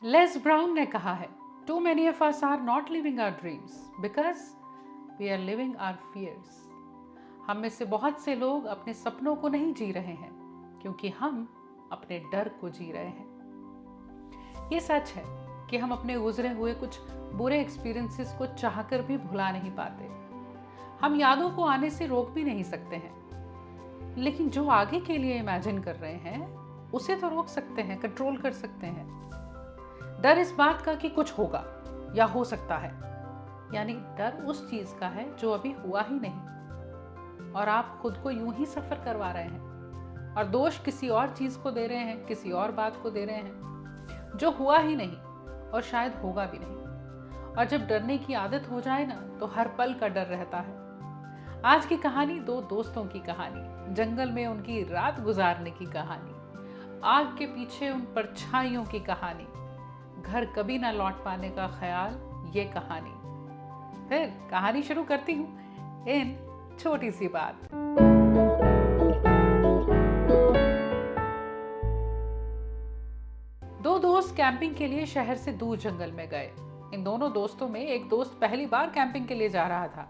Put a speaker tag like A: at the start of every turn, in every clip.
A: Less brown ने कहा है, too many of us are not living our dreams because we are living our fears. हम में से बहुत से लोग अपने सपनों को नहीं जी रहे हैं क्योंकि हम अपने डर को जी रहे हैं। ये सच है कि हम अपने गुजरे हुए कुछ बुरे एक्सपीरियंसेस को चाहकर भी भुला नहीं पाते। हम यादों को आने से रोक भी नहीं सकते हैं, लेकिन जो आगे के लिए इमेजिन कर रहे हैं उसे तो रोक सकते हैं, कंट्रोल कर सकते हैं। डर इस बात का कि कुछ होगा या हो सकता है, यानी डर उस चीज का है जो अभी हुआ ही नहीं और आप खुद को यूं ही सफर करवा रहे हैं और दोष किसी और चीज को दे रहे हैं, किसी और बात को दे रहे हैं जो हुआ ही नहीं और शायद होगा भी नहीं। और जब डरने की आदत हो जाए ना तो हर पल का डर रहता है। आज की कहानी दो दोस्तों की कहानी, जंगल में उनकी रात गुजारने की कहानी, आग के पीछे उन परछाइयों की कहानी, घर कभी ना लौट पाने का ख्याल, ये कहानी। फिर कहानी शुरू करती हूँ इन छोटी सी बात। दो दोस्त कैंपिंग के लिए शहर से दूर जंगल में गए। इन दोनों दोस्तों में एक दोस्त पहली बार कैंपिंग के लिए जा रहा था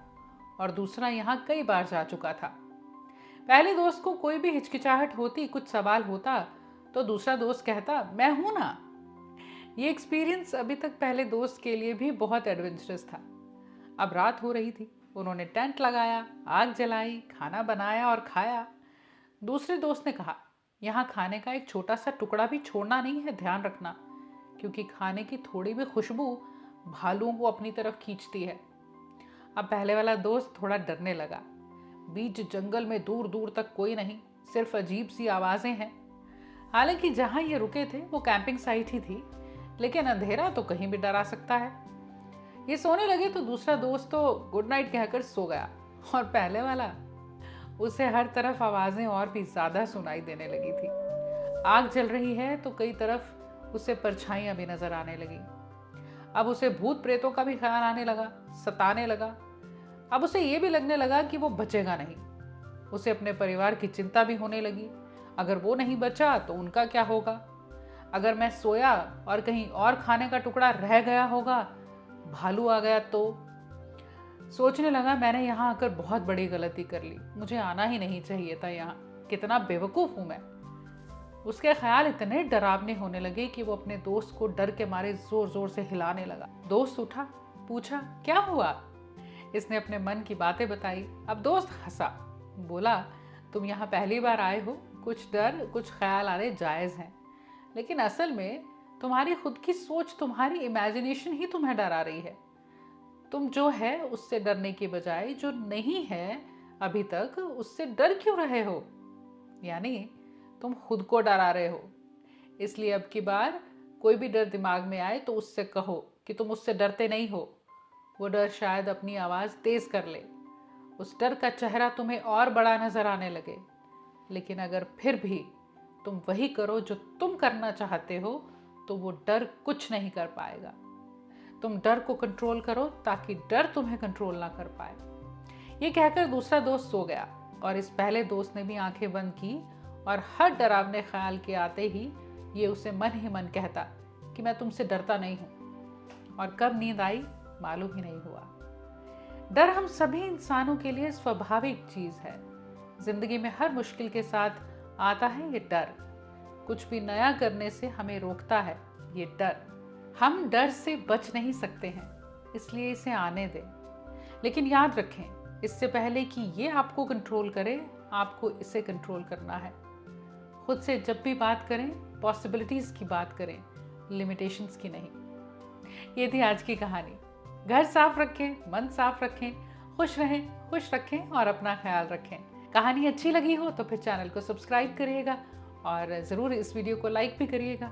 A: और दूसरा यहाँ कई बार जा चुका था। पहले दोस्त को कोई भी हिचकिचाहट होती, कुछ सवाल होता तो दूसरा दोस्त कहता, मैं हूं ना। ये एक्सपीरियंस अभी तक पहले दोस्त के लिए भी बहुत एडवेंचरस था। अब रात हो रही थी, उन्होंने टेंट लगाया, आग जलाई, खाना बनाया और खाया। दूसरे दोस्त ने कहा, यहाँ खाने का एक छोटा सा टुकड़ा भी छोड़ना नहीं है, ध्यान रखना, क्योंकि खाने की थोड़ी भी खुशबू भालुओं को अपनी तरफ खींचती है। अब पहले वाला दोस्त थोड़ा डरने लगा। बीच जंगल में दूर दूर तक कोई नहीं, सिर्फ अजीब सी आवाजें हैं। हालांकि जहां ये रुके थे वो कैंपिंग साइट ही थी, लेकिन अंधेरा तो कहीं भी डरा सकता है। ये सोने लगे तो दूसरा दोस्त तो गुड नाइट कहकर सो गया और पहले वाला, उसे हर तरफ आवाजें और भी ज्यादा सुनाई देने लगी थी। आग जल रही है तो कई तरफ उसे परछाइयां भी नजर आने लगी। अब उसे भूत प्रेतों का भी ख्याल आने लगा, सताने लगा। अब उसे ये भी लगने लगा कि वो बचेगा नहीं। उसे अपने परिवार की चिंता भी होने लगी। अगर वो नहीं बचा तो उनका क्या होगा? अगर मैं सोया और कहीं और खाने का टुकड़ा रह गया होगा, भालू आ गया तो? सोचने लगा, मैंने यहाँ आकर बहुत बड़ी गलती कर ली, मुझे आना ही नहीं चाहिए था यहाँ, कितना बेवकूफ हूं मैं। उसके ख्याल इतने डरावने होने लगे कि वो अपने दोस्त को डर के मारे जोर जोर से हिलाने लगा। दोस्त उठा, पूछा, क्या हुआ? इसने अपने मन की बातें बताई। अब दोस्त हंसा, बोला, तुम यहाँ पहली बार आए हो, कुछ डर कुछ ख्याल आने जायज हैं, लेकिन असल में तुम्हारी खुद की सोच, तुम्हारी इमेजिनेशन ही तुम्हें डरा रही है। तुम जो है उससे डरने की बजाय जो नहीं है अभी तक, उससे डर क्यों रहे हो? यानी तुम खुद को डरा रहे हो। इसलिए अब की बार कोई भी डर दिमाग में आए तो उससे कहो कि तुम उससे डरते नहीं हो। वो डर शायद अपनी आवाज तेज कर ले, उस डर का चेहरा तुम्हें और बड़ा नजर आने लगे। लेकिन अगर फिर भी तुम वही करो जो तुम करना चाहते हो तो वो डर कुछ नहीं कर पाएगा। तुम डर को कंट्रोल करो ताकि डर तुम्हें कंट्रोल ना कर पाए। ये कहकर दूसरा दोस्त सो गया और इस पहले दोस्त ने भी आंखें बंद की और हर डरावने ख्याल के आते ही ये उसे मन ही मन कहता कि मैं तुमसे डरता नहीं हूं। और कब नींद आई मालूम ही नहीं हुआ। डर हम सभी इंसानों के लिए स्वाभाविक चीज है। जिंदगी में हर मुश्किल के साथ आता है ये डर। कुछ भी नया करने से हमें रोकता है ये डर। हम डर से बच नहीं सकते हैं, इसलिए इसे आने दें। लेकिन याद रखें, इससे पहले कि ये आपको कंट्रोल करे, आपको इसे कंट्रोल करना है। खुद से जब भी बात करें, पॉसिबिलिटीज की बात करें, लिमिटेशंस की नहीं। ये थी आज की कहानी। घर साफ रखें, मन साफ रखें, खुश रहें, खुश रखें और अपना ख्याल रखें। कहानी अच्छी लगी हो तो फिर चैनल को सब्सक्राइब करिएगा और ज़रूर इस वीडियो को लाइक भी करिएगा।